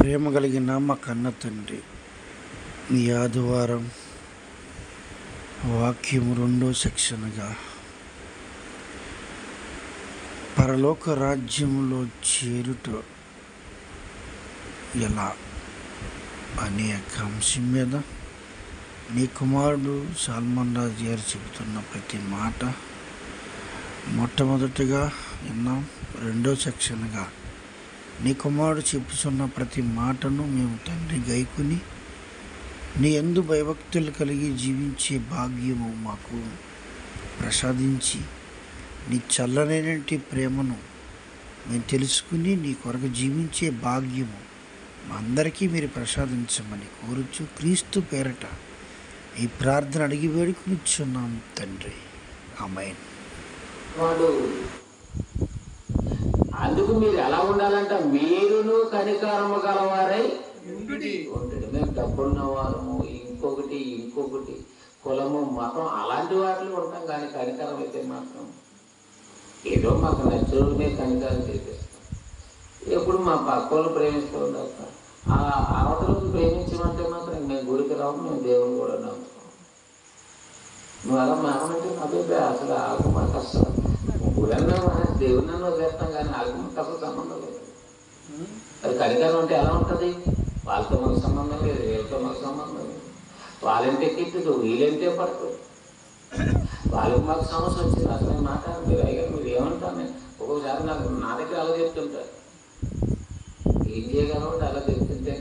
ప్రేమ కలిగిన మా కన్న తండ్రి, ఈ ఆదివారం వాక్యము 2వ సెక్షన్గా పరలోక రాజ్యంలో చేరుట ఎలా అనే అంశం మీద నీ కుమారుడు సల్మాన్ రాజు గారు చెబుతున్న ప్రతి మాట మొట్టమొదటిగా విన్నాం. 2వ సెక్షన్గా నీ కుమారుడు చెప్పుచున్న ప్రతి మాటను మేము తండ్రి గైకుని నీ యందు భయభక్తులు కలిగి జీవించే భాగ్యము మాకు ప్రసాదించి నీ చల్లనైనటి ప్రేమను మేము తెలుసుకుని నీ కొరకు జీవించే భాగ్యము మా అందరికీ మీరు ప్రసాదించమని కోరుచు క్రీస్తు పేరట ఈ ప్రార్థన అడిగి వేడుకునిచ్చున్నాం తండ్రి, ఆమేన్. అందుకు మీరు ఎలా ఉండాలంట, మీరును కనికరము గలవారై ఉండుడి. మేము డబ్బున్న వారము, ఇంకొకటి కులము మతం అలాంటి వాటిలో ఉంటాం, కానీ కనికరం అయితే మాత్రం ఏదో మాకు నచ్చునే కనికరం చేసేస్తాం. ఎప్పుడు మా పక్కలు ప్రేమిస్తూ ఉండాలి. ఆ అవతలను ప్రేమించమంటే మాత్రం మేము గుడికి రావు, మేము దేవుని కూడా నమ్ముతాం. నువ్వు అలా మామంటే అదే అసలు ఆకు మాకు అసలు గుడన్నా దేవుని వదిలేస్తాం, కానీ ఆగమకు అసలు సంబంధం లేదు. అది కనికరం అంటే ఎలా ఉంటుంది? వాళ్ళతో మాకు సంబంధం లేదు, వీళ్ళతో మాకు సంబంధం లేదు. వాళ్ళంటే ఎక్కిట్టు, వీళ్ళంటే పడుతుంది. వాళ్ళకి మాకు సమస్య వచ్చింది అసలు మాట మీరు అయ్యారు, మీరు ఏమంటారు? నేను ఒక్కొక్కసారి నా దగ్గర అలా చెప్తుంటారు, ఏం చేయగలమంటే అలా చెప్తుంటే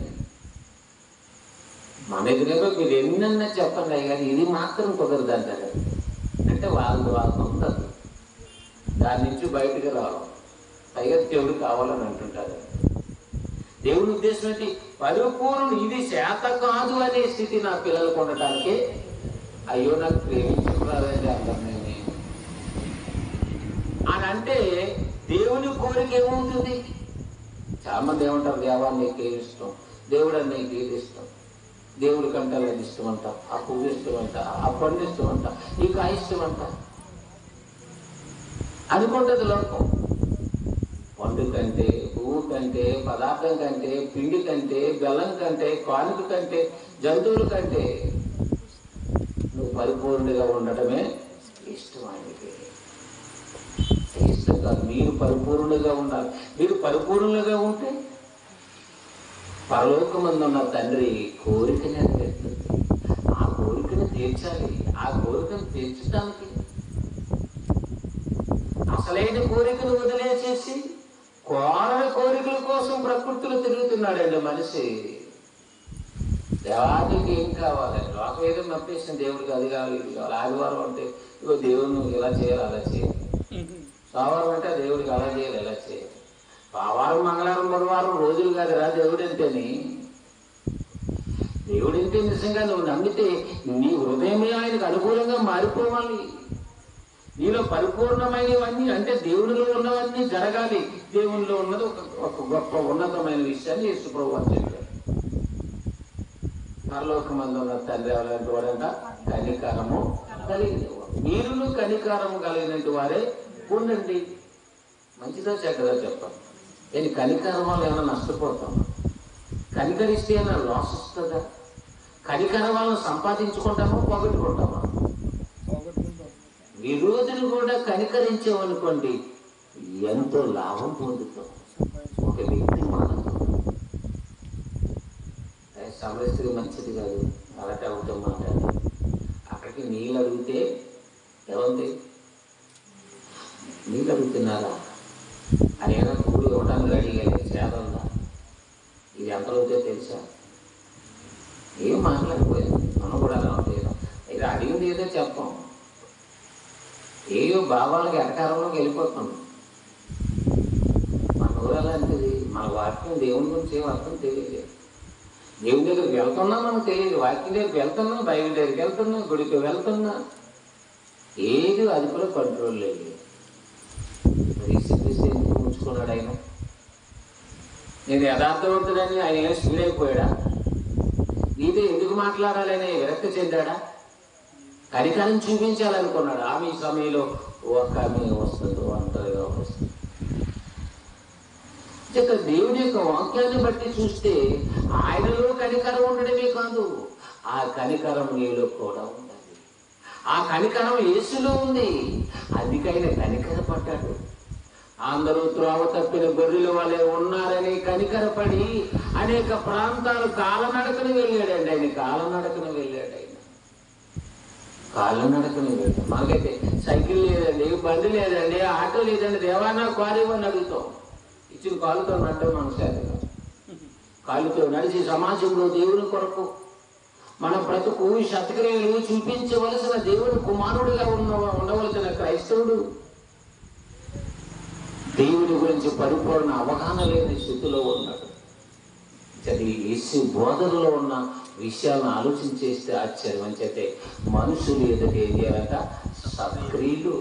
మన ఎదురేమో మీరు ఎన్నన్నా చెప్పండి అయ్యారు, ఇది మాత్రం కుదరదు అంటారు. అంటే వాళ్ళకి ఉండదు, దాని నుంచి బయటకు రావడం. పైగా దేవుడు కావాలని అంటుంటారు. దేవుని ఉద్దేశం ఏంటి? పరిపూర్ణుడు, ఇది చేత కాదు అనే స్థితి నా పిల్లలకు ఉండటానికి. అయ్యో నాకు ప్రేమించుకున్నారంటే అర్థం నేను అని అంటే దేవుని కోరిక ఏమవుతుంది? చాలా మంది ఏమంటారు, దేవా నీకు ఏది ఇష్టం, దేవుడు అని నీకు ఏది ఇష్టం, దేవుడి కంటే అది ఇష్టం అంట, ఆ పువ్వు ఇష్టం అంట, ఆ పండు ఇష్టం అంట, ఈ కాయ ఇష్టం అంట అనుకుంటుంది లోకం. పండు కంటే, పువ్వు కంటే, పదార్థం కంటే, పిండి కంటే, బెల్లం కంటే, కానుక కంటే, జంతువుల కంటే నువ్వు పరిపూర్ణుడిగా ఉండటమే ఇష్టం. ఆయనకి ఇష్టం కాదు, మీరు పరిపూర్ణులుగా ఉండాలి. మీరు పరిపూర్ణులుగా ఉంటే పరలోకమందు ఉన్న తండ్రి కోరిక నెరవేరుతుంది. ఆ కోరికను తీర్చాలి. ఆ కోరికను తీర్చడానికి అసలైన కోరికను వదిలేసేసి కోరికల కోసం ప్రకృతిలో తిరుగుతున్నాడండి మనిషి. దేవానికి ఏం కావాలి? లోకం ఏదో నప్పేసింది, దేవుడికి అది కావాలి ఇది కావాలి. ఆదివారం అంటే ఇగో దేవుడిని ఇలా చేయాలి అలా చేయాలి, సోమవారం అంటే దేవుడికి అలా చేయాలి ఇలా చేయాలి, వారం మంగళవారం బుధవారం రోజులు కాదురా దేవుడు అంటేని. దేవుడంటే నిజంగా నువ్వు నమ్మితే నీ హృదయమే ఆయనకు అనుకూలంగా మారిపోవాలి. నీలో పరిపూర్ణమైనవన్నీ అంటే దేవుడిలో ఉన్నవన్నీ జరగాలి. దేవునిలో ఉన్నది ఒక గొప్ప ఉన్నతమైన విషయాన్ని యేసు ప్రభువు చెప్పారు. పరలోకమందు ఉన్న తండ్రి ఎవరంటే వాడంట కనికరము కలిగిన వాడు. మీరును కనికరము కలిగినట్టు వారే ఉండండి. మంచిదో చెడ్డదో చెప్పాలి. నేను కనికరం వల్ల ఏమైనా నష్టపోతాం? కనికరిస్తే ఏమైనా లాస్ వస్తుందా? కనికరం వల్ల సంపాదించుకుంటామా పోగొట్టుకుంటామా? విరోధులు కూడా కనికరించామనుకోండి ఎంతో లాభం పొందుతాం. ఒక వ్యక్తి మానవుడు సమస్య మంచిది కాదు అలాంటి అవుతాం మాట్లాడి అక్కడికి నీళ్ళు అడిగితే ఏముంది, నీళ్ళు అడుగుతున్నారా అదేనా కూడి ఇవ్వడానికి రెడీగా చేదందా, ఇది ఎంత అవుతుందో తెలుసా? ఏం మాట్లాడిపోయింది. మనం కూడా అలా ఉంటుంది. ఇది అడిగింది ఏదో చెప్పాం, ఏయో భావాలకి ఎటకారంలోకి వెళ్ళిపోతుంది. మన ఊరు అలాంటిది. మన వాక్యం దేవుని గురించి ఏం అర్థం తెలియలేదు. దేవుని దగ్గరికి వెళ్తున్నా మనకు తెలియదు. వాక్యం దగ్గరికి వెళ్తున్నా, బైబిల్ దగ్గరికి వెళ్తున్నా, గుడికి వెళ్తున్నా, ఏది అదుపులో కంట్రోల్ లేదు. ఎందుకు ఉంచుకున్నాడు ఆయన? నేను యథార్థవంతుడని ఆయన ఏమైనా స్పీడ్ అయిపోయాడా? నీతో ఎందుకు మాట్లాడాలని విరక్తి చెందాడా? కనికరం చూపించాలనుకున్నాడు. ఆమె సమయంలో ఒక ఆమె వస్తుంది, ఒంటరిగా వస్తుంది. ఇక దేవుని యొక్క వాక్యాన్ని బట్టి చూస్తే ఆయనలో కనికరం ఉండడమే కాదు, ఆ కనికరం నీలో కూడా ఉండాలి. ఆ కనికరం యేసులో ఉంది. అందుకైన కనికరపడ్డాడు. అందరూ త్రోవ తప్పిన గొర్రెల వలె ఉన్నారని కనికరపడి అనేక ప్రాంతాలు కాలనడకను వెళ్ళాడండి. ఆయన కాలనడకను వెళ్ళాడు. ఆయన కాళ్ళనడకను వెళ్ళాడు. మనకైతే సైకిల్ లేదండి, బండి లేదండి, ఆటో లేదండి, దేవానా కారు ఇవ్వని అడుగుతాం. ఇచ్చిన కాలుతో నడటం మన శాతం. కాలుతో నడిచి సమాజంలో దేవుని కొరకు మన బ్రతుకు శతక్రియలు చూపించవలసిన దేవుని కుమారుడిగా ఉండవలసిన క్రైస్తవుడు దేవుని గురించి పరిపూర్ణ అవగాహన లేని స్థితిలో ఉన్నాడు. యేసు బోధనలో ఉన్న విషయాలను ఆలోచించేస్తే ఆశ్చర్యం. అంచేతే మనుషులు ఎదుట ఏం చేయాలంట? సత్క్రియలు.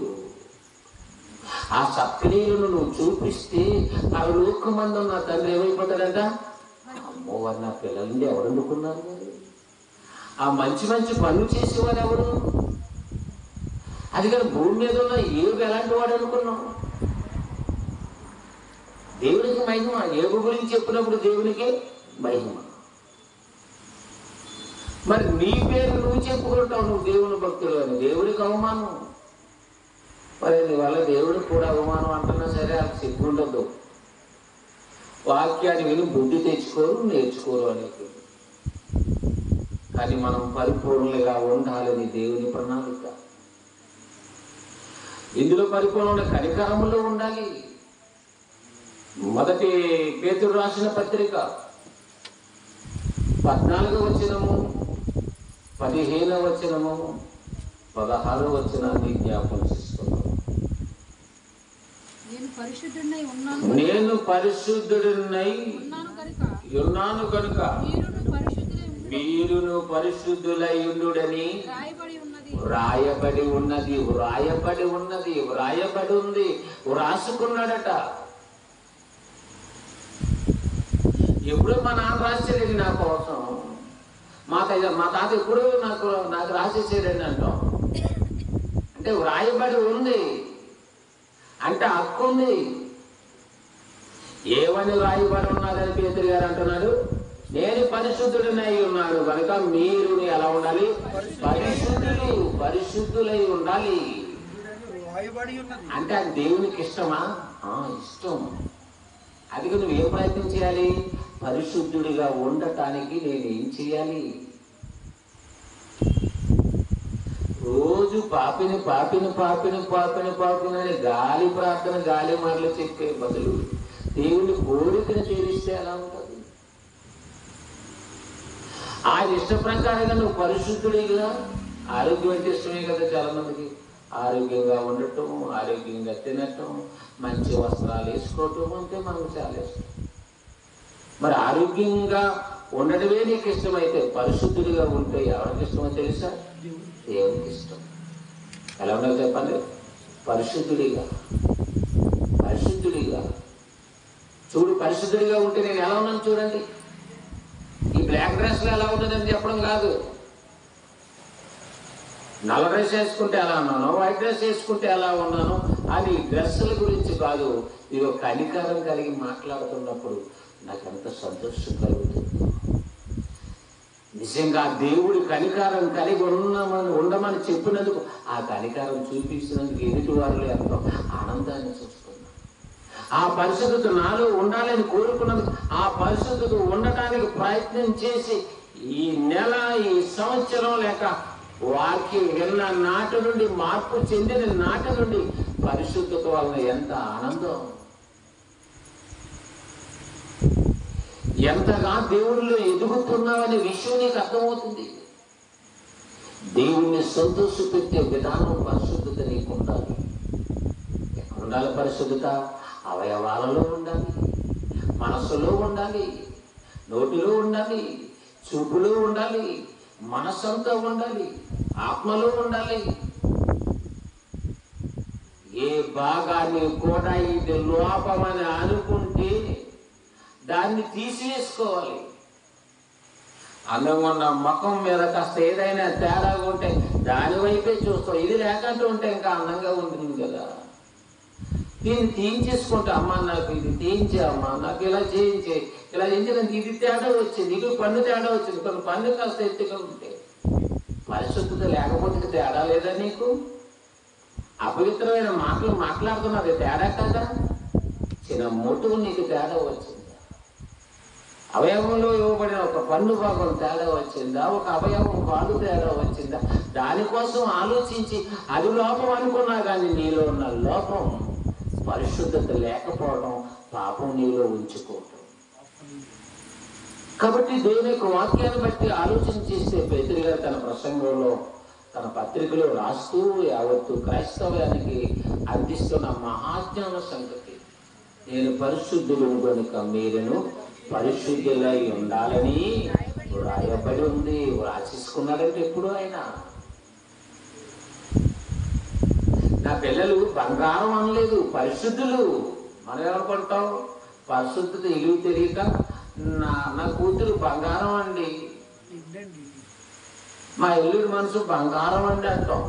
ఆ సత్క్రియలను నువ్వు చూపిస్తే పరలోకమందు ఉన్న తండ్రి ఏమైపోతాడంట? అమ్మో వారు నా పిల్లలండి ఎవరు అనుకున్నారు? ఆ మంచి మంచి పనులు చేసేవారు ఎవరు? అది కానీ భూమి మీద ఉన్న ఏబు ఎలాంటి వాడు అనుకున్నావు? దేవునికి మహిమ. ఏబు గురించి చెప్పినప్పుడు దేవునికి మహిమ. మరి నీ పేరు నువ్వు చెప్పుకుంటావు, నువ్వు దేవుని భక్తులు అని. దేవుడికి అవమానం. మరి నీ వల్ల దేవుడికి కూడా అవమానం అంటున్నా సరే అది సిగ్గుండదు. వాక్యాన్ని విని బుద్ధి తెచ్చుకోరు, నేర్చుకోరు అనేది. కానీ మనం పరిపూర్ణంగా ఉండాలని దేవుని ప్రణాళిక. ఇందులో పరిపూర్ణ కనికరములో ఉండాలి. మొదటి పేతురు రాసిన పత్రిక 14వ వచనము, 15వ వచనము, 16వ వచనాన్ని జ్ఞాపకం చేసుకున్నాం. నేను పరిశుద్ధుడినై ఉన్నాను కనుక మీరును పరిశుద్ధులై ఉండుడని వ్రాయబడి ఉన్నది, వ్రాయబడి ఉన్నది, వ్రాయబడి ఉంది, వ్రాసుకున్నాడట. ఎప్పుడో మా నాన్న రాసేది నా కోసం, మా తాత ఎప్పుడూ నాకు రాసేసేదండి అంటాం. అంటే వ్రాయబడి ఉంది అంటే హక్కు ఉంది. ఏమని వ్రాయబడి ఉన్నదని పేతురు గారు అంటున్నాడు, నేను పరిశుద్ధుడినై ఉన్నాను కనుక మీరు ఎలా ఉండాలి, పరిశుద్ధులై ఉండాలి. అంటే అది దేవునికి ఇష్టమా? ఇష్టం. అది నువ్వేం ప్రయత్నం చేయాలి? పరిశుద్ధుడిగా ఉండటానికి నేనేం చేయాలి? రోజు పాపిని పాపిని పాపిని పాపిని పాపిని అని గాలి ప్రార్థన, గాలి మాటలు చెప్పే బదులు దేవుని కోరికను తీరిస్తే ఎలా ఉంటుంది? ఆయన ఇష్ట ప్రకారంగా నువ్వు పరిశుద్ధుడిగా, ఆరోగ్యం అంటే ఇష్టమే కదా చాలా మందికి, ఆరోగ్యంగా ఉండటం, ఆరోగ్యంగా తినటం, మంచి వస్త్రాలు వేసుకోవటం అంటే మనకు చాలా ఇష్టం. మరి ఆరోగ్యంగా ఉండటమే నీకు ఇష్టమైతే పరిశుద్ధుడిగా ఉంటే ఎవరికి ఇష్టమో తెలుసా? దేవునికి ఇష్టం. ఎలా ఉండాలి చెప్పండి? పరిశుద్ధుడిగా. పరిశుద్ధుడిగా చూడు. పరిశుద్ధుడిగా ఉంటే నేను ఎలా ఉన్నాను చూడండి. ఈ బ్లాక్ డ్రెస్లో ఎలా ఉన్నదని చెప్పడం కాదు. నల్ల డ్రెస్ వేసుకుంటే ఎలా ఉన్నాను, వైట్ డ్రెస్ వేసుకుంటే ఎలా ఉన్నాను అని డ్రెస్సుల గురించి కాదు. ఇదో కనికరం కలిగి మాట్లాడుతున్నప్పుడు నాకు ఎంత సంతోషం కలుగుతుంది. నిజంగా దేవుడి కనికారం కలిగి ఉండమని చెప్పినందుకు, ఆ కనికారం చూపించినందుకు ఎదుటి వారిలో ఎంతో ఆనందాన్ని చూస్తున్నాను. ఆ పరిశుద్ధత నాలో ఉండాలని కోరుకున్నందుకు, ఆ పరిశుద్ధత ఉండటానికి ప్రయత్నం చేసి ఈ నెల, ఈ సంవత్సరం లేక వాక్యం విన్న నాటి నుండి, మార్పు చెందిన నాటి నుండి పరిశుద్ధత వలన ఎంత ఆనందం, ఎంతగా దేవుడిలో ఎదుగుతున్నావనే విషయం నీకు అర్థమవుతుంది. దేవుణ్ణి సంతోషపెట్టే విధానం పరిశుద్ధత నీకు ఉండాలి. ఎక్కడ ఉండాలి పరిశుద్ధత? అవయవాలలో ఉండాలి, మనస్సులో ఉండాలి, నోటిలో ఉండాలి, చూపులో ఉండాలి, మనస్సంతా ఉండాలి, ఆత్మలో ఉండాలి. ఏ భాగాన్ని కూడా ఇది లోపమని అనుకుంటే దాన్ని తీసివేసుకోవాలి. అందంగా ఉన్న ముఖం మీద కాస్త ఏదైనా తేడాగా ఉంటే దాని వైపే చూస్తాం. ఇది లేకుండా ఉంటే ఇంకా అందంగా ఉంటుంది కదా. దీన్ని తీయించేసుకుంటే, అమ్మ నాకు ఇది తీయించే, అమ్మ నాకు ఇలా చేయించే, ఇలా చేయించడానికి ఇది తేడా వచ్చింది, ఇది పన్ను తేడా వచ్చింది, కొన్ని పన్ను కాస్త ఎత్తుగా ఉంటే. పరిశుద్ధత లేకపోతే తేడా లేదా నీకు? అపవిత్రమైన మాటలు మాట్లాడుతున్నది తేడా కదా. చిన్న మొట్టుకు నీకు తేడా వచ్చింది. అవయవంలో ఇవ్వబడిన ఒక పన్ను భాగం తేడా వచ్చిందా, ఒక అవయవం కాలు తేడా వచ్చిందా, దానికోసం ఆలోచించి అది లోపం అనుకున్నా కానీ నీలో ఉన్న లోపం పరిశుద్ధత లేకపోవడం, పాపం నీలో ఉంచుకోవటం. కాబట్టి దేవుని యొక్క వాక్యాన్ని బట్టి ఆలోచన చేస్తే పేతురు గారు తన ప్రసంగంలో, తన పత్రికలో రాస్తూ యావత్తు క్రైస్తవ్యానికి అందిస్తున్న మహాజ్ఞాన సంగతి, నేను పరిశుద్ధులు కనుక మీరును పరిశుద్ధులై ఉండాలని వ్రాయబడి ఉంది. వ్రాసేసుకున్నాడంటే ఎప్పుడు ఆయన. నా పిల్లలు బంగారం అనలేదు, పరిశుద్ధులు. మనం ఏమనుకుంటాం? పరిశుద్ధత ఇలువ తెలియక నా కూతురు బంగారం అండి, మా ఇల్లుడి మనసు బంగారం అండి అంటాం.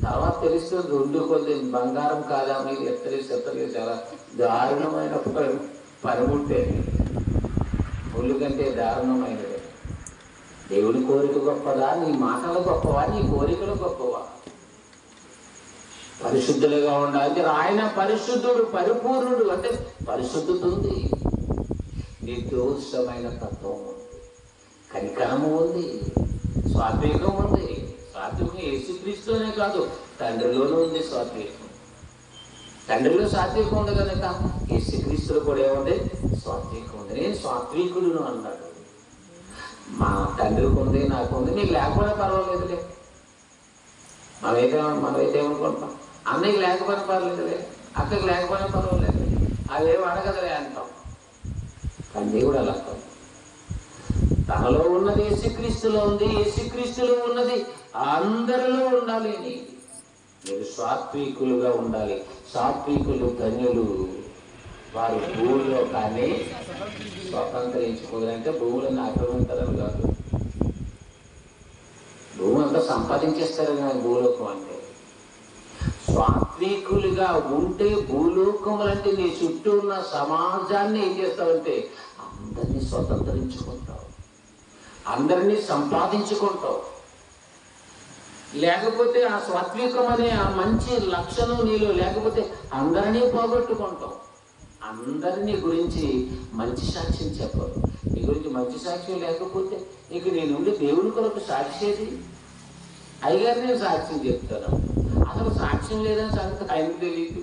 తర్వాత తెలుస్తుంది రెండు కొద్ది బంగారం కాదా, మీరు ఎత్తలేసి చాలా దారుణమైన పనిముట్టే, ముళ్ళు కంటే దారుణమైనది. దేవుడి కోరిక గొప్పదా, నీ మాటలు గొప్పవా, నీ కోరికలు గొప్పవా? పరిశుద్ధులుగా ఉండాలి. ఆయన పరిశుద్ధుడు, పరిపూర్ణుడు. అంటే పరిశుద్ధత ఉంది, నిర్దోషమైన తత్వం ఉంది, కనికరము ఉంది, సాత్వికం ఉంది. సాత్వికం యేసుక్రీస్తునే కాదు, తండ్రిలోనూ ఉంది సాత్వికం. తండ్రిలో సాత్వికం ఉంది కనుక యేసుక్రీస్తులో కూడా ఏముంది? సాత్వికం ఉంది. నేను సాత్వికుడును అన్నాడు. మా తండ్రికి ఉంది, నాకు ఉంది, నీకు లేకపోయినా పర్వాలేదులే. మనమైతే ఏమనుకుంటాం? అన్నయ్యకి లేకపోయినా పర్వాలేదులే, అక్కకి లేకపోయినా పర్వాలేదు, అవేం అడగదులే అంటాం. కానీ దేవుడు అలా కాదు. తనలో ఉన్నది యేసుక్రీస్తులో ఉంది, యేసుక్రీస్తులో ఉన్నది అందరిలో ఉండాలి అని. మీరు సాత్వికులుగా ఉండాలి. సాత్వికులు ధన్యులు, వారు భూమిలో కానీ స్వతంత్రించుకోవాలంటే భూములను ఆక్రమించాలని కాదు. భూమి అంతా సంపాదించేస్తారు కానీ భూలోకం అంటే. సాత్వికులుగా ఉంటే భూలోకములంటే నీ చుట్టూ ఉన్న సమాజాన్ని ఏం చేస్తావంటే అందరినీ స్వతంత్రించుకుంటావు, అందరినీ సంపాదించుకుంటావు. లేకపోతే ఆ సాత్వికం అనే ఆ మంచి లక్షణం నీలో లేకపోతే అందరినీ పోగొట్టుకుంటావు. అందరినీ గురించి మంచి సాక్ష్యం చెప్పరు. నీ గురించి మంచి సాక్ష్యం లేకపోతే ఇక నీ నుండి దేవుని కొరకు సాక్షేది. అయ్యగారు నేను సాక్ష్యం చెప్తాను, అసలు సాక్ష్యం లేదని సంగతి ఆయనకు తెలియదు.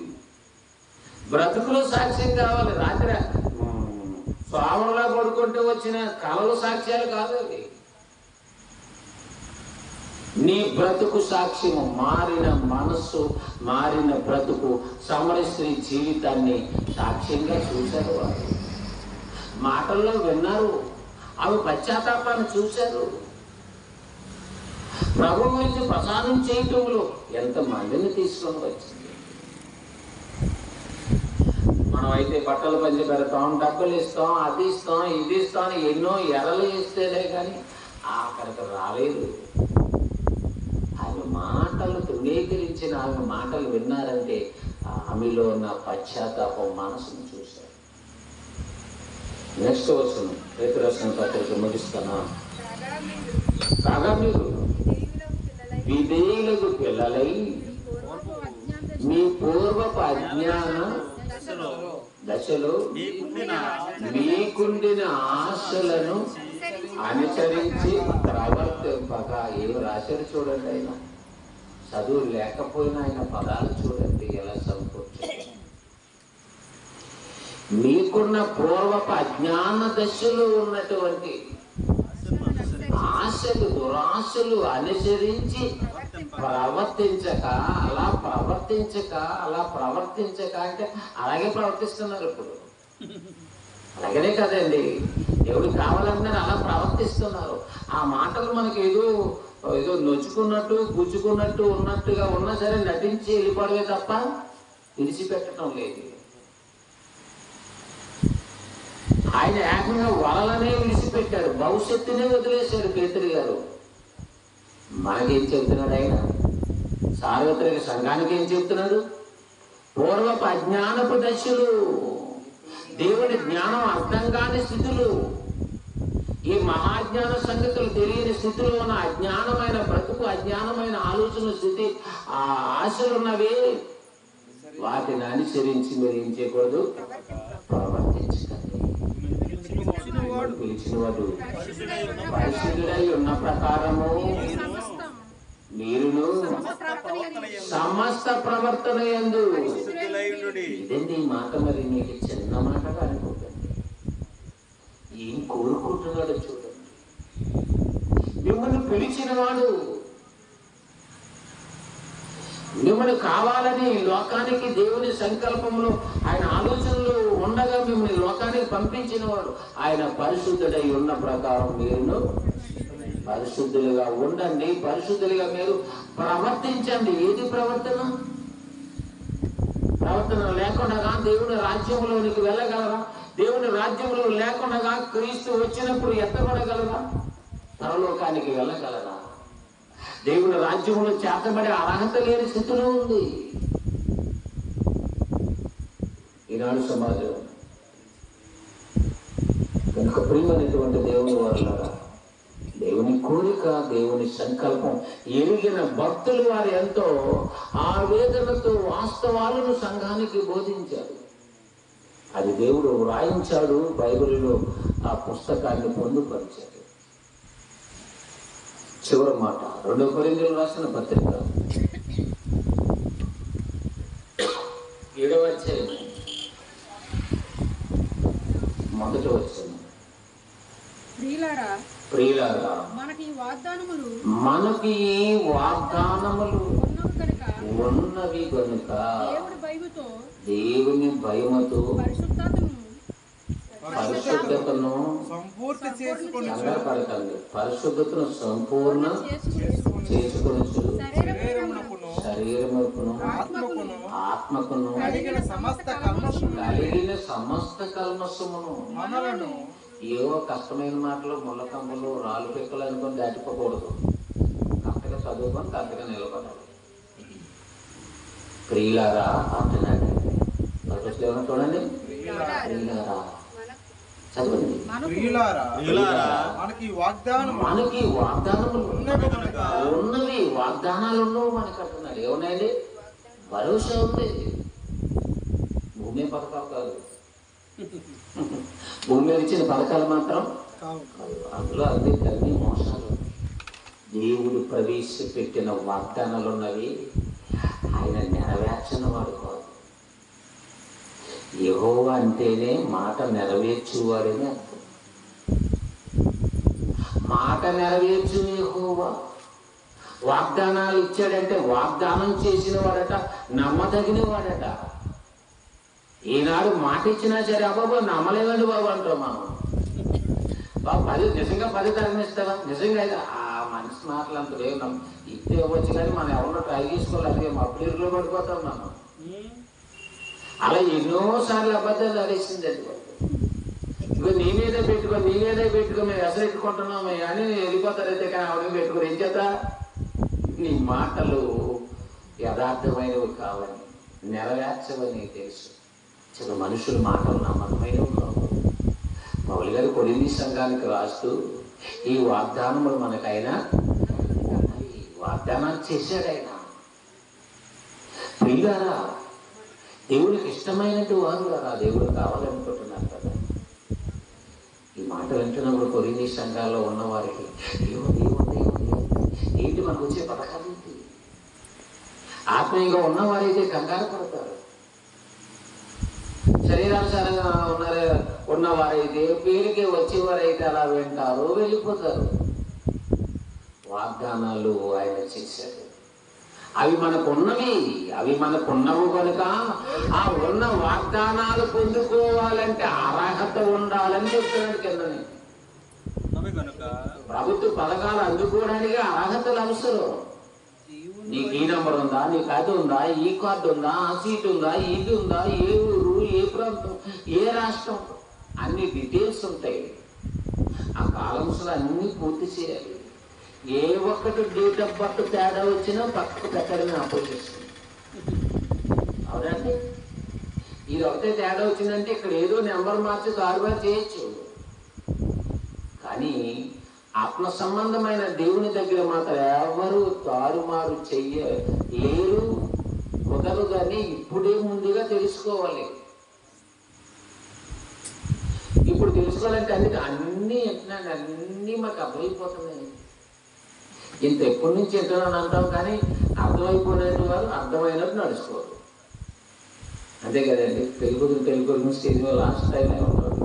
బ్రతుకులో సాక్ష్యం కావాలి. రాత్రి స్వాములా పడుకుంటూ వచ్చిన కళలు సాక్ష్యాలు కాదు అవి. నీ బ్రతుకు సాక్ష్యము, మారిన మనస్సు, మారిన బ్రతుకు, సమరశ్రీ జీవితాన్ని సాక్ష్యంగా చూశారు. వారు మాటల్లో విన్నారు, అవి పశ్చాత్తాపాన్ని చూశారు. ప్రభు గురించి ప్రసాదం చేయటంలో ఎంతమందిని తీసుకొని వచ్చింది. మనం అయితే బట్టలు పంచి పెడతాం, డబ్బులు ఇస్తాం, అది ఇస్తాం, ఇది ఇస్తాం, ఎన్నో ఎరలు ఇస్తేనే కానీ అక్కడికి రాలేదు. ఆమె మాటలు తృణీకరించిన ఆమె మాటలు విన్నారంటే ఆమెలో ఉన్న పశ్చాత్తాపం మనసును చూశారు. నెక్స్ట్ వచనం, పేతురు పత్రిక ముగిస్తున్నా. కాగా మీరు విధేయులకు పిల్లలై మీ పూర్వపు అజ్ఞాన దశలో మీకుండిన ఆశలను అనుసరించి ప్రవర్తింపక. ఏమి రాశారు చూడండి. ఆయన చదువు లేకపోయినా ఆయన పదాలు చూడండి ఎలా సమకూర్చారు. మీకున్న పూర్వపు అజ్ఞాన దశలో ఉన్నటువంటి ఆశలు, దురాశలు అనుసరించి ప్రవర్తించక అంటే అలాగే ప్రవర్తిస్తున్నారు. ఇప్పుడు అలాగనే కదండి, ఎవరు కావాలంటున్నారు అలా ప్రవర్తిస్తున్నారు. ఆ మాటలు మనకి ఏదో నొచ్చుకున్నట్టు గుచ్చుకున్నట్టు ఉన్నట్టుగా ఉన్నా సరే నటించి వెళ్ళిపోవడమే తప్ప విడిచిపెట్టడం లేదు. ఆయన ఏకంగా వలలనే విడిచిపెట్టాడు, భవిష్యత్తునే వదిలేశాడు. పేతురు గారు మనకేం చెబుతున్నాడు? ఆయన సార్వత్రిక సంఘానికి ఏం చెబుతున్నాడు? పూర్వపు అజ్ఞానపు దశలు, దేవుని జ్ఞానం అర్థం కాని స్థితులు, ఈ మహాజ్ఞాన సంగతులు తెలియని స్థితిలో ఉన్న అజ్ఞానమైన బ్రతుకు, అజ్ఞానమైన ఆలోచన స్థితి, ఆ ఆశలున్నవి వాటిని అనుసరించి మీరు ఏం చేయకూడదు, ప్రవర్తించకండి. పిలిచిన వాడు పరిశుద్ధుడై ఉన్న ప్రకారము మీరును సమస్త ప్రవర్తన యందు. ఇదండి ఈ మాట. మరి మీకు చిన్న మాటగా అనుకోకండి. ఏం కోరుకుంటున్నాడో చూడండి. మిమ్మల్ని పిలిచిన వాడు, మిమ్మల్ని కావాలని లోకానికి దేవుని సంకల్పంలో ఆయన ఆలోచనలు ఉండగా మిమ్మల్ని లోకానికి పంపించిన వాడు. ఆయన పరిశుద్ధుడై ఉన్న ప్రకారం మీరును పరిశుద్ధులుగా ఉండండి, పరిశుద్ధులుగా మీరు ప్రవర్తించండి. ఏది ప్రవర్తన? ప్రవర్తన లేకుండా దేవుని రాజ్యంలోనికి వెళ్ళగలరా? దేవుని రాజ్యంలో లేకుండా క్రీస్తు వచ్చినప్పుడు ఎత్తబడగలరా? పరలోకానికి వెళ్ళగలరా? దేవుని రాజ్యంలో చేతబడే అర్హత లేని స్థితిలో ఉంది ఈనాడు సమాజం. కనుక ప్రియమైనటువంటి దేవుని వారులారా, దేవుని కోరిక, దేవుని సంకల్పం ఎరిగిన భక్తులు వారు ఎంతో ఆవేదనతో వాస్తవాలను సంఘానికి బోధించారు. అది దేవుడు వ్రాయించాడు, బైబిల్లో ఆ పుస్తకాన్ని పొందుపరిచాడు. చివరి మాట 2 కొరింథీయులు రాసిన పత్రిక 7వ అధ్యాయం 1వ వచనం. ప్రియులారా, మనకి ఈ వాగ్దానములు ఉన్నవి కనుక దేవుని భయముతో పరిశుద్ధతను కంగారు పడకండి, పరిశుద్ధతను సంపూర్ణ చేసుకొనుచు శరీరముకును ఆత్మకును కలిగిన సమస్త కల్మషమును. ఏవో కష్టమైన మాటలు, ముళ్ళకంబలు, రాళ్ళు పిక్కలు అనుకొని దాటిపోకూడదు. కరెక్ట్గా చదువుకొని కరెక్ట్గా నిలబడాలి. ప్రియులారా అంటున్నాడు. ఏమన్నా చూడండి, ప్రియులారా చదవండి. మనకి వాగ్దానములు ఉన్నవి, వాగ్దానాలు ఉన్నవి మనకు అంటున్నాడు. ఏమున్నాయండి? భరోసా ఉంది. భూమి పథకాలు కాదు, భూమి మీద ఇచ్చిన పథకాలు మాత్రం అందులో అన్ని మోసాలు. దేవుడు ప్రవేశపెట్టిన వాగ్దానాలు ఉన్నవి, ఆయన నెరవేర్చిన వాడు కాదు. యెహోవా అంటేనే మాట నెరవేర్చువాడని అర్థం. మాట నెరవేర్చు యెహోవా. వాగ్దానాలు ఇచ్చాడంటే వాగ్దానం చేసిన వాడట, నమ్మదగిన వాడట. ఈనాడు మాట ఇచ్చినా సరే అబ్బాబా నమ్మలేదండి బాబు అంటాం మనం. బాబు 10 నిజంగా 10 తరగనిస్తావా? నిజంగా అయితే ఆ మనిషి మాటలు అంత లేవు. ఇస్తే ఇవ్వచ్చు కానీ మనం ఎవరో ట్రై చేసుకోవాలి. మా అప్పుడీలో పడిపోతాం మనం. అలా ఎన్నోసార్లు అబద్ధాలు అరేసిందండి. ఇక నీ మీదే పెట్టుకో మేము ఎసరెట్టుకుంటున్నాము అని వెళ్ళిపోతారైతే, కానీ ఆవిడ పెట్టుకోరు. ఏం చేత? నీ మాటలు యథార్థమైనవి కావని, నెరవేర్చవని తెలుసు. చిన్న మనుషుల మాటలు నమ్మకమైనవి కావు. పౌలు గారు కొరింథీ సంఘానికి రాస్తూ ఈ వాగ్దానములు మనకైనా వాగ్దానాలు చేశాడు ఆయన. ప్రియులారా, దేవుడికి ఇష్టమైనట్టు వారు కదా దేవుడు కావాలనుకుంటున్నారు కదా. ఈ మాట వింటున్నప్పుడు కొరింథీ సంఘాల్లో ఉన్న వారికి ఏంటి మనకు వచ్చే పథకాలు ఏంటి? ఆత్మీయంగా ఉన్నవారైతే కంగారు పడతారు. శరీరానుసారంగా ఉన్నవారైతే, పేరుకే వచ్చేవారైతే అలా వింటారు, వెళ్ళిపోతారు. వాగ్దానాలు ఆయన చేశారు. అవి మనకున్నవి కనుక ఆ ఉన్న వాగ్దానాలు పొందుకోవాలంటే అర్హత ఉండాలని చెప్తున్నాడు కిందని. ప్రభుత్వ పథకాలు అందుకోవడానికి అర్హతలు అవసరం. నీకు ఈ నెంబర్ ఉందా, నీకు అది ఉందా, ఈ కార్డు ఉందా, ఆ సీట్ ఉందా, ఇది ఉందా, ఏ ఊరు, ఏ ప్రాంతం, ఏ రాష్ట్రం, అన్ని డీటెయిల్స్ ఉంటాయి. ఆ కాలమ్స్లో అన్నీ పూర్తి చేయాలి. ఏ ఒక్కటి డేట్ ఆఫ్ బర్త్ తేడా వచ్చినా పక్కకు పెట్టడమే ఆపోజిషన్. అవునండి, ఇది ఒకటే తేడా వచ్చిందంటే ఇక్కడ ఏదో నెంబర్ మార్చి తారుమారు చేయొచ్చు. కానీ ఆత్మ సంబంధమైన దేవుని దగ్గర మాత్రం ఎవరు తారుమారు చెయ్యలేరు, కుదరదని ఇప్పుడే ముందుగా తెలుసుకోవాలి. ఇప్పుడు తెలుసుకోవాలంటే అన్నీ మాకు అర్థమైపోతున్నాయి. ఇంత ఎప్పటి నుంచి ఎంతనని అంటాం, కానీ అర్థమైపోయినట్టు వారు అర్థమైనట్టు నడుచుకోరు. అంతే కదండి. తెలుగు స్టేజ్ లాస్ట్ టైం ఉంటారు.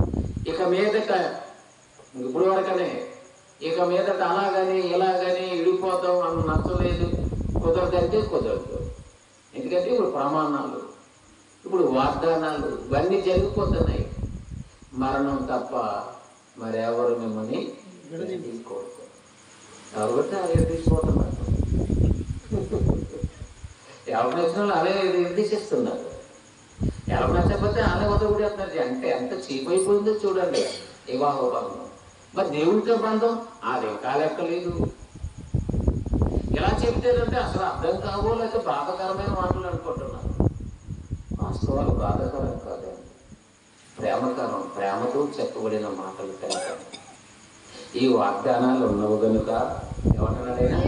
ఇక మీదట ఇప్పుడు వరకనే ఇక మీదట అలాగని ఇలాగని విడిపోతాం అన్న నచ్చలేదు, కుదరదంటే కుదరదు. ఎందుకంటే ఇప్పుడు ప్రమాణాలు, ఇప్పుడు వాగ్దానాలు ఇవన్నీ జరిగిపోతున్నాయి. మరణం తప్ప మరెవరు మిమ్మల్ని తీసుకోవద్దు కాబట్టి అలాగే తీసుకోవటం. ఎవరు నచ్చిన వాళ్ళు అలాగే నిర్దేశిస్తున్నారు. ఎవరు నచ్చకపోతే అలాగే వదలకూడేస్తున్నారు. అంటే ఎంత చీప్ అయిపోయిందో చూడండి వివాహ బంధం. మరి దేవుడితో బంధం అది ఇంకా లెక్కలేదు. ఎలా చెప్తారంటే అసలు అర్థం కావో లేకపోతే బాధకరమైన మాటలు అనుకుంటున్నారు. వాస్తవాలు బాధకరం కాదండి, ప్రేమకరం, ప్రేమతో చెప్పబడిన మాటలు కనుక. ఈ వాగ్దానాలు ఉన్నవు కనుక ఏమంటున్నాడైనా,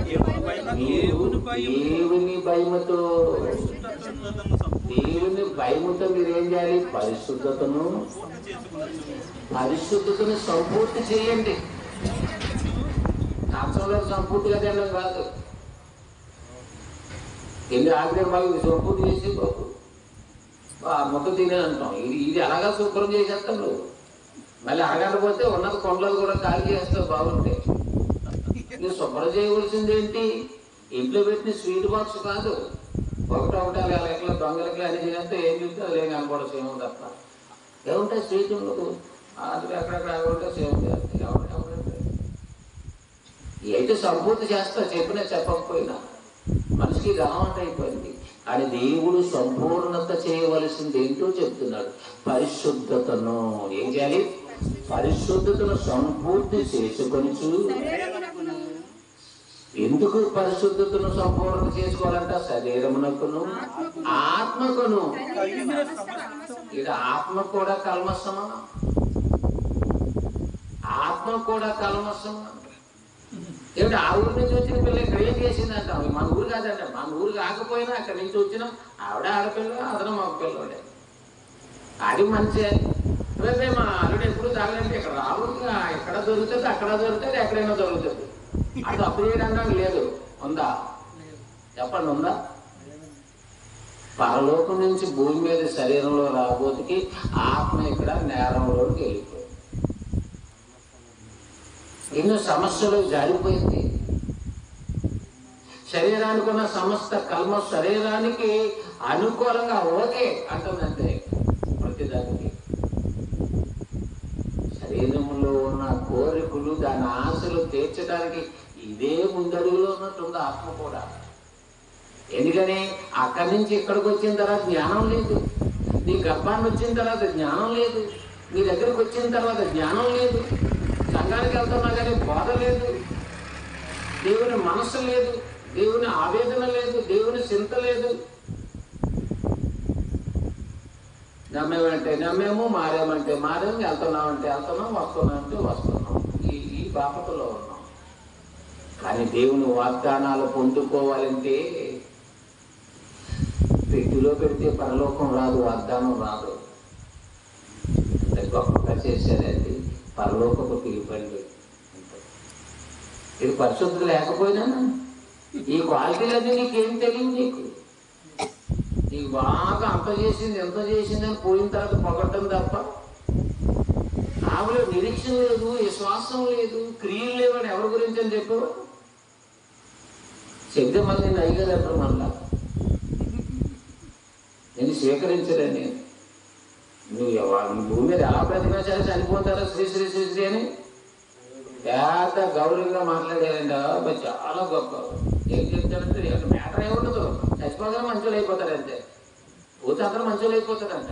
దేవుని భయముతో మీరేం చేయాలి? పరిశుద్ధతను సంపూర్తి చేయండి. కాంసంలో సంపూర్తిగా తినడం కాదు. ఎన్ని ఆగ్రహం బాగా సంపూర్తి చేసి మొత్తం తినే అంటాం. ఇది అలాగా శుభ్రం చేసేస్తాం నువ్వు. మళ్ళీ అరగకపోతే ఉన్నది కొండలు కూడా ఖాళీ చేస్తావు. బాగుంటే నువ్వు శుభ్రం చేయవలసింది ఏంటి? ఇంట్లో పెట్టిన స్వీట్ బాక్స్ కాదు. ఒకటి లెక్కలు దొంగలకి అని చేస్తే ఏం చూస్తే అదే కనపడచ్చు. ఏమో తప్ప ఏముంటాయి స్వీట్ ఉండదు. అది ఎక్కడెక్కడ ఉంటే సేవ చేస్తాయి. ఎవరంటే అయితే సంపూర్తి చేస్తా, చెప్పినా చెప్పకపోయినా మనిషికి అలవాటు అయిపోయింది. కానీ దేవుడు సంపూర్ణత చేయవలసింది ఏంటో చెప్తున్నాడు. పరిశుద్ధతను ఏం చేయాలి? పరిశుద్ధతను సంపూర్తి చేసుకొని. ఎందుకు పరిశుద్ధతను సంపూర్ణ చేసుకోవాలంట? శరీరమునకును ఆత్మకును. ఇది ఆత్మ కూడా కల్మషమా? ఆత్మ కూడా కల్మషమా? ఏమిటి ఆ ఊరి నుంచి వచ్చిన పిల్ల ఇక్కడ ఏం చేసిందంట? మన ఊరు కాదంట. మన ఊరు కాకపోయినా అక్కడి నుంచి వచ్చినాం. ఆవిడ ఆడపిల్ల, అతను మగ పిల్లవాడే. అది మంచి రేపే మా అల్లుడు ఎప్పుడు తాగలంటే ఇక్కడ రావుగా, ఎక్కడ దొరుకుతుంది, అక్కడ దొరుకుతుంది, ఎక్కడైనా దొరుకుతుంది. అది తప్పు చేయడానికి లేదు. ఉందా? చెప్పండి, ఉందా? పరలోకం నుంచి భూమి మీద శరీరంలో రాబోతుకి ఆత్మ ఇక్కడ నేరంలోకి వెళ్ళిపోయింది. ఎన్నో సమస్యలు జారిపోయింది. శరీరానికి ఉన్న సమస్త కల్మ శరీరానికి అనుకూలంగా ఓకే అంటుందంటే ప్రతిదానికి. శరీరంలో ఉన్న కోరికలు, దాని ఆశలు తీర్చడానికి ఇదే ముందడుగులో ఉన్నట్టుంది ఆత్మ కూడా. ఎందుకని అక్కడి నుంచి ఇక్కడికి వచ్చిన తర్వాత జ్ఞానం లేదు, నీ గర్భాన్ని వచ్చిన తర్వాత జ్ఞానం లేదు, నీ దగ్గరకు వచ్చిన తర్వాత జ్ఞానం లేదు, సంఘానికి వెళ్తున్నా కానీ బోధ లేదు, దేవుని మనస్సు లేదు, దేవుని ఆవేదన లేదు, దేవుని చింత లేదు. నమ్మేమంటే నమ్మేము, మారేమంటే మారేము, వెళ్తున్నామంటే వెళ్తున్నాం, వస్తున్నామంటే వస్తున్నాం. ఈ బాపతలో ఉన్నాం. కానీ దేవుని వాగ్దానాలు పొందుకోవాలంటే పెట్టిలో పెడితే పరలోకం రాదు, వాగ్దానం రాదు. గొప్పగా చేశారండి పరలోకపు పిలుపండి. ఇది పరిశుద్ధి లేకపోయినా ఈ క్వాలిటీలన్నీ నీకేం తెలియదు. నీకు బాగా అంత చేసింది ఎంత చేసింది అని పోయిన తర్వాత పొగట్టం తప్ప ఆవిడ నిరీక్షణ లేదు, విశ్వాసం లేదు, క్రియలు లేవని ఎవరి గురించి అని చెప్పావు. చెప్తే మళ్ళీ నేను అయ్యగారు ఎప్పుడు మళ్ళా నేను స్వీకరించలేను. నువ్వు భూమి మీద ఎలా బ్రతికినా సరే చనిపోతారా శ్రీ శ్రీ శ్రీ శ్రీ అని పెద్ద గౌరవంగా మాట్లాడారంట. చాలా గొప్ప. ఏం చెప్తారంటే మ్యాటర్ ఏముండదు, చచ్చిపోగానే మంచోళ్ళు అయిపోతారు అంతే. పోతే అందరూ మంచోళ్ళు అయిపోతారంట.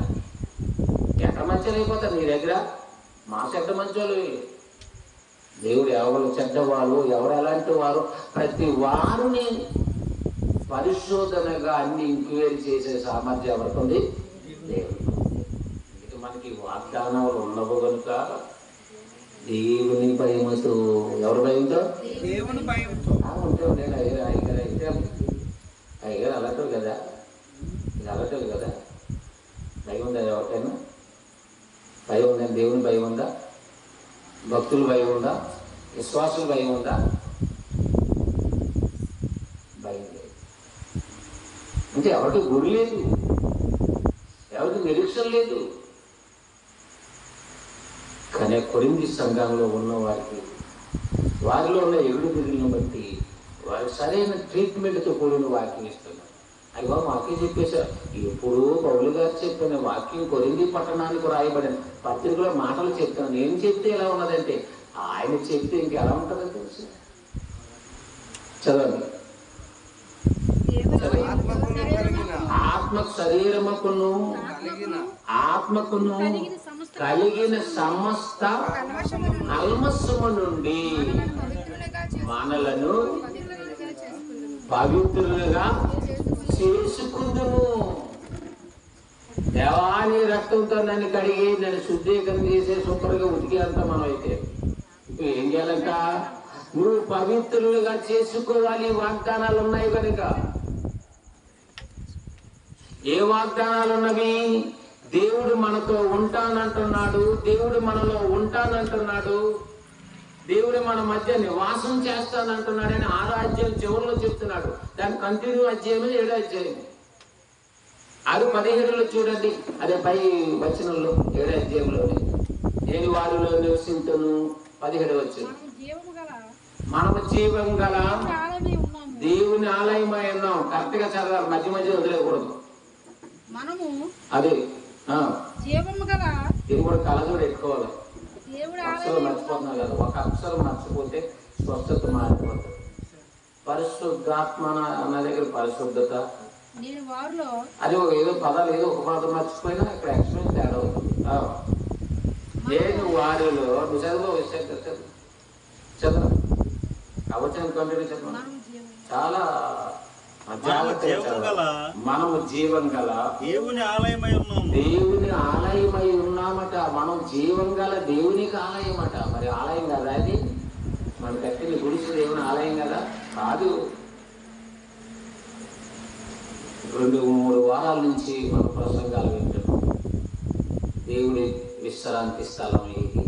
ఎక్కడ మంచోళ్ళు అయిపోతారు నీ దగ్గర? మా చెడ్డ మంచోళ్ళు. దేవుడు ఎవరు చెడ్డవారు, ఎవరు ఎలాంటి వారు, ప్రతి వారిని పరిశోధనగా అన్ని ఎంక్వైరీ చేసే సామర్థ్యం ఎవరికి ఉంది? దేవుడు. మనకి వాగ్దానాలు ఉండవు కనుక దేవుని భయముతో. ఎవరి భయంతో? దేవుని భయంతో ఉంటే ఉండేది. అయ్యగారు అయితే అయ్యగారు అలాంటి కదా, ఇది అలాంటి కదా. భయం ఉందా ఎవరికైనా? భయం ఉందా? దేవుని భయం ఉందా? భక్తుల భయం ఉందా? విశ్వాసుల భయం ఉందా? భయం లేదు. అంటే ఎవరికి గురి లేదు, ఎవరికి నిరీక్షణ లేదు. కానీ కొరింథీ సంఘంలో ఉన్న వారిలో ఉన్న ఎగుడుదిగులను బట్టి వారి సరైన ట్రీట్మెంట్తో కూడిన వాక్యం ఇస్తున్నారు. అయ్యో వాక్యం చెప్పేశారు. ఎప్పుడూ పౌలు గారు చెప్పిన వాక్యం కొరింథీ పట్టణానికి రాయబడిన పత్రికలో మాటలు చెప్తాను. నేను చెప్తే ఎలా ఉన్నదంటే ఆయన చెప్తే ఇంకెలా ఉంటుందో తెలుసు. చదవండి. ఆత్మకును కలిగిన సమస్త కల్మషము నుండి మనలను పవిత్రులుగా చేసుకుందుము. దేవాని రక్తంతో నన్ను కడిగి నన్ను శుద్ధీకరణ చేసే శుభ్రంగా ఉతికి అంతా మనం అయితే ఇప్పుడు ఏం చేయాలంట? నువ్వు పవిత్రులుగా చేసుకోవాలి. వాగ్దానాలు ఉన్నాయి కనుక. ఏ వాగ్దానాలు ఉన్నవి? దేవుడు మనతో ఉంటానంటున్నాడు, దేవుడు మనలో ఉంటానంటున్నాడు, దేవుడు మన మధ్య నివాసం చేస్తానంటున్నాడు అని 6వ అధ్యాయం చివరిలో చెప్తున్నాడు. దాని కంటిన్యూ అధ్యాయం 7వ అధ్యాయం 6:17 చూడండి. అదే పై వచనంలో 7వ అధ్యాయంలోనే నేను వారిలో నివసించును 17వ వచనం. మనము జీవం గల దేవుని ఆలయమై ఉన్నాం. కరెక్ట్ గా చదవాలి, మధ్య మధ్య వదిలేకూడదు. అదే జీవము గల ఇది కూడా కలజోడు ఎట్టుకోవాలి. అక్షరం మర్చిపోతున్నావు కదా, ఒక అక్షరం మర్చిపోతే స్వస్థత మారిపోతుంది. పరిశుద్ధాత్మ అన్న దగ్గర పరిశుద్ధత, అది ఏదో పదాలు ఏదో ఒక పదం మర్చిపోయినా ఇక్కడ ఎక్స్ప్లెయిన్ తేడా అవుతుంది. నేను వారిలో నిజంగా విషయం చదువు అవచనం కంటిన్యూ చదువు. చాలా మనము జీవం గల దేవుని ఆలయమై ఉన్నాము. దేవుని ఆలయమై ఉన్నామట. మనం జీవం గల దేవునికి ఆలయమట. మరి ఆలయం కదా అది? మన కట్టిన గుడిసి దేవుని ఆలయం కదా? కాదు. 2-3 వారాల నుంచి మన ప్రసంగాలు వింటున్నాం. దేవుడి విశ్రాంతి స్థలం ఏది?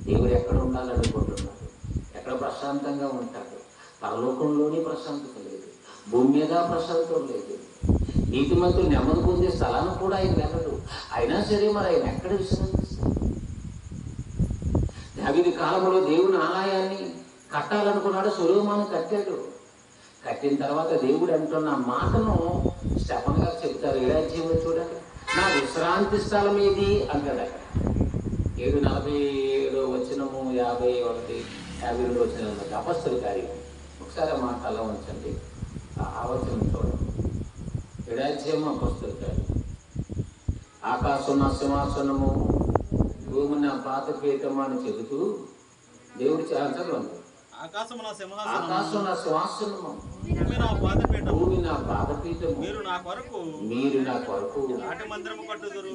దేవుడు ఎక్కడ ఉండాలనుకుంటున్నాడు? ఎక్కడ ప్రశాంతంగా ఉంటాడు? పరలోకంలోనే ప్రశాంతత లేదు, భూమి మీద ప్రశాంతం లేదు. నీతిమంతులు నెమ్మది పొందే స్థలాన్ని కూడా ఆయన వెళ్ళడు. అయినా సరే మరి ఆయన ఎక్కడ విశ్రాంతిస్తాడు? దావీదు కాలంలో దేవుని ఆలయాన్ని కట్టాలనుకున్నాడు, సొలొమోను కట్టాడు. కట్టిన తర్వాత దేవుడు అంటున్న మాటను స్టెఫన్ గారు చెప్తారు. 7వ అధ్యాయంలో చూడండి, నా విశ్రాంతి స్థలం ఏది అంటాడు. అక్కడ 7:47 వచనము, 51, 52 వచనం అపొస్తలుల కార్యం. ఒకసారి ఆ మాట అలా ఉంచండి, ఆ వచనం చూడండి. 7వ అధ్యాయం అపొస్తలుల కార్యం. ఆకాశం నా సింహాసనము, భూమి నా పాదపీఠము అని చెబుతూ దేవుడు చదవండి. ఆకాశం నా సింహాసనము, భూమి నా పాదపీఠము, మీరు నా కొరకు నాటి మందిరము కట్టుదురు.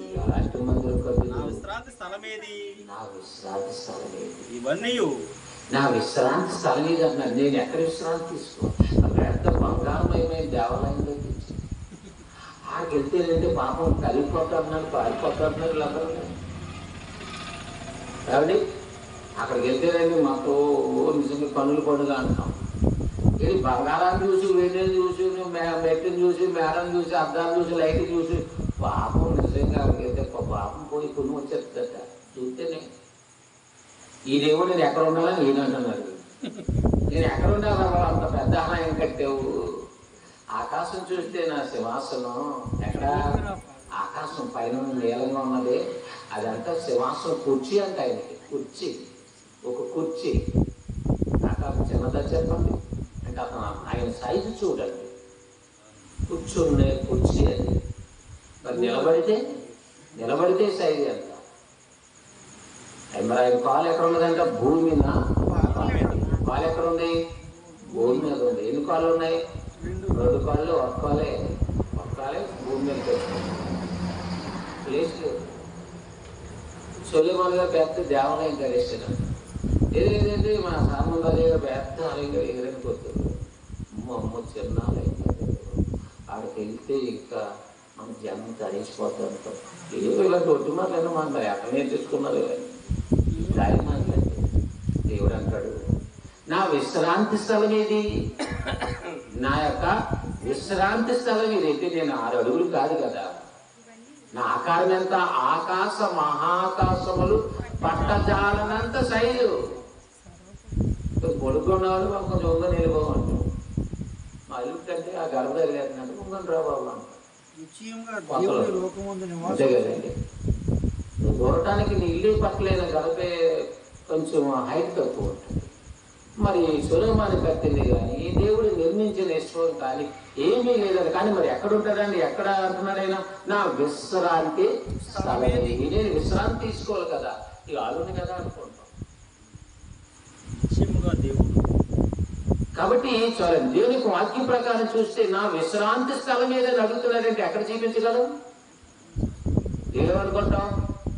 నా విశ్రాంతి స్థలమేది? ఇవన్నీ నా విశ్రాంతి స్థలం ఏది అన్నాడు. నేను ఎక్కడ విశ్రాంతి తీసుకో? పెద్ద బంగారమయమైన దేవాలయంలో తెచ్చి ఆడికి వెళ్తేనంటే పాపం కలిగిపోతాడున్నాడు, పారిపోతాడున్నాడు వీళ్ళందరూ. కాబట్టి అక్కడికి వెళ్తేనండి మాకు నిజంగా కన్నుల పండుగ అంటాం. ఇది బంగారాన్ని చూసి, వేడిని చూసి, మెట్టుని చూసి, మేడని చూసి, అద్దాలు చూసి, లైట్ చూసి పాపం నిజంగా అక్కడికి వెళ్తే పాపం పోయి కొన్ని వచ్చేస్తుందట. చూస్తేనే ఈ దేవుడు నేను ఎక్కడ ఉండాలని ఈయన అంటున్నాడు. నేను ఎక్కడ ఉండాలి? అంత పెద్ద ఆలయం కట్టావు. ఆకాశం చూస్తే నా సింహాసనం ఎక్కడ? ఆకాశం పైన నీలంగా ఉన్నది, అదంతా సింహాసనం. కుర్చీ అంటే ఆయనకి కుర్చీ, ఒక కుర్చీ. ఆకాశం చిన్నదా చెప్పండి అంటే అతను ఆయన సైజు చూడండి. కూర్చునే కుర్చీ అది. మరి నిలబడితే సైజు ఎంత? మరి ఆయన కాలు ఎక్కడ ఉన్నదంటే భూమి మీద. కాలు ఎక్కడ ఉంది? భూమి మీద ఉంది. ఎన్ని కాళ్ళు ఉన్నాయి? 2 కాళ్ళు. ఒక్కాలే భూమి మీద పెట్టుకోండి. ప్లేస్ లేదు. సొలొమోను గారు పెద్ద దేవాలయం కట్టించాడు. ఏదేంటంటే మన సాల్మన్ దగ్గర పెద్ద ఆలయం ఎగరని కొడుతుంది. అమ్మ చిన్న ఆలయం. ఆడికి వెళ్తే ఇంకా మన జనం తరించిపోతారు. ఏదో ఇలాంటి ఒట్టి మాటలు మాట్లాడారు. ఎక్కడ నేర్చుకున్నారు దాని మాట్లాడి దేవుడు అంటాడు, నా విశ్రాంతి స్థలం ఏది? నా యొక్క విశ్రాంతి స్థలం ఇది. అయితే నేను 6 అడుగులు కాదు కదా. నా ఆకారం ఎంత? ఆకాశ మహాకాశములు పట్టజాలనంత సైజు. పొడుకున్నవాడు మాకు కొంచెం ఉందని వెళ్ళిపోమంటాం. మా ఇల్లు కంటే ఆ గర్భ తగిలేసినట్టు ఉందని రా బాబు అంటాం. అంతే కదండి. నువ్వు దూరటానికి నీ ఇల్లు పక్కలేని గడపే కొంచెం హైట్ తక్కువ ఉంటుంది. మరి సొలొమోను కట్టింది కానీ దేవుడు నిర్మించిన ఈశ్వరుడు కానీ ఏమీ లేదని. కానీ మరి ఎక్కడ ఉంటాడండి? ఎక్కడ అంటున్నాడైనా? నా విశ్రాంతి స్థలమే. నేను విశ్రాంతి తీసుకోవాలి కదా, ఈ ఆలోని కదా అనుకుంటాం. కాబట్టి చూడండి, దేవునికి వాక్యం ప్రకారం చూస్తే నా విశ్రాంతి స్థలం ఏదని అడుగుతున్నాడంటే ఎక్కడ చూపించగలం? ఏమనుకుంటాం?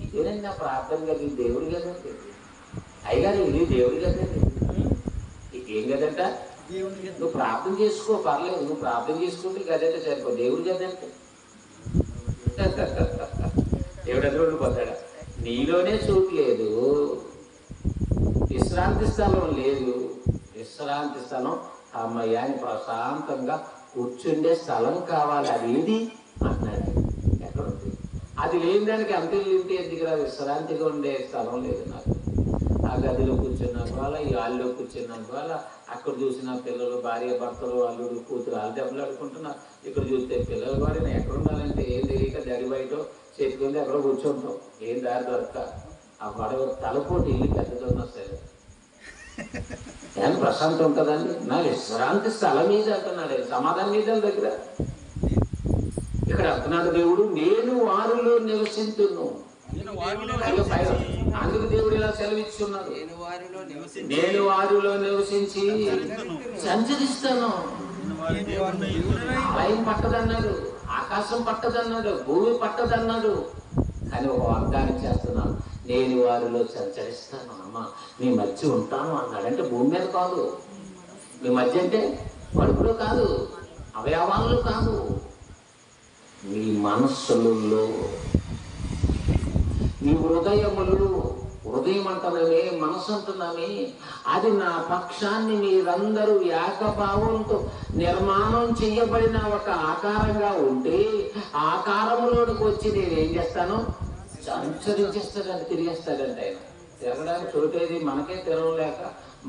ఇదేనండి నా ప్రార్థన కదా, ఇది దేవుడి కదండి. అయ్యగారు ఇది దేవుడి కదండి. ఏం కదంట? నువ్వు ప్రార్థన చేసుకో, పర్లేదు. నువ్వు ప్రార్థన చేసుకుంటే గదంటే సరిపో. దేవుడు కదంటే దేవుడు ఎదురు ఉండిపోతాడా? నీలోనే చోటు లేదు, విశ్రాంతి స్థలం లేదు. విశ్రాంతి స్థలం అమ్మయ్య అని ప్రశాంతంగా కూర్చుండే స్థలం కావాలి. అది ఏది అంటున్నాడు. ఎక్కడుంది? అది లేని దానికి అంతలు ఇంటి దగ్గర విశ్రాంతిగా ఉండే స్థలం లేదు నాకు. ఆ గదిలో కూర్చున్నాక వాళ్ళ, ఈ హాల్లో కూర్చున్నాక వాళ్ళ, అక్కడ చూసిన పిల్లలు, భార్య భర్తలు, అల్లుడు కూతురు వాళ్ళు దెబ్బలు ఆడుకుంటున్నారు. ఇక్కడ చూస్తే పిల్లలు కూడా నేను ఎక్కడ ఉండాలంటే ఏం తెలియక దడి బయట చేతుకుంది ఎక్కడో కూర్చుంటాం. ఏం దారి దొరక ఆ గొడవ తలపోటు ఇల్లు పెద్దదన్నా సరే ఏమైనా ప్రశాంతం ఉంటుందండి? నా విశ్రాంతి స్థలం మీద అంటున్నాడు, సమాధానం మీద దగ్గర. ఇక్కడ అంటున్నాడు దేవుడు, నేను వారిలో నివసించును. అందుకు దేవుడు ఇలా సెలవిస్తున్నాడు, నేను వారిలో నివసించి సంచరిస్తాను. ఆలయం పట్టదన్నాడు, ఆకాశం పట్టదన్నాడు, భూమి పట్టదన్నాడు. కానీ ఒక వాగ్దానం చేస్తున్నాను, నేను వారిలో సంచరిస్తాను. అమ్మా మీ మధ్య ఉంటాను అన్నాడు. అంటే భూమి మీద కాదు, మీ మధ్య అంటే కడుపులో కాదు, అవయవాల్లో కాదు, మీ మనస్సులలో, మీ హృదయములు. హృదయం అంటున్నామే, మనసు అంటున్నామే, అది నా పక్షాన్ని మీరందరూ ఏకభావంతో నిర్మాణం చేయబడిన ఒక ఆకారంగా ఉంటే ఆకారంలోనికి వచ్చి నేనేం చేస్తాను? సంచరించేస్తాడంటే, తిరిగేస్తాడంటే. ఆయన తిరగడానికి చోటేది మనకే తిరగలేక,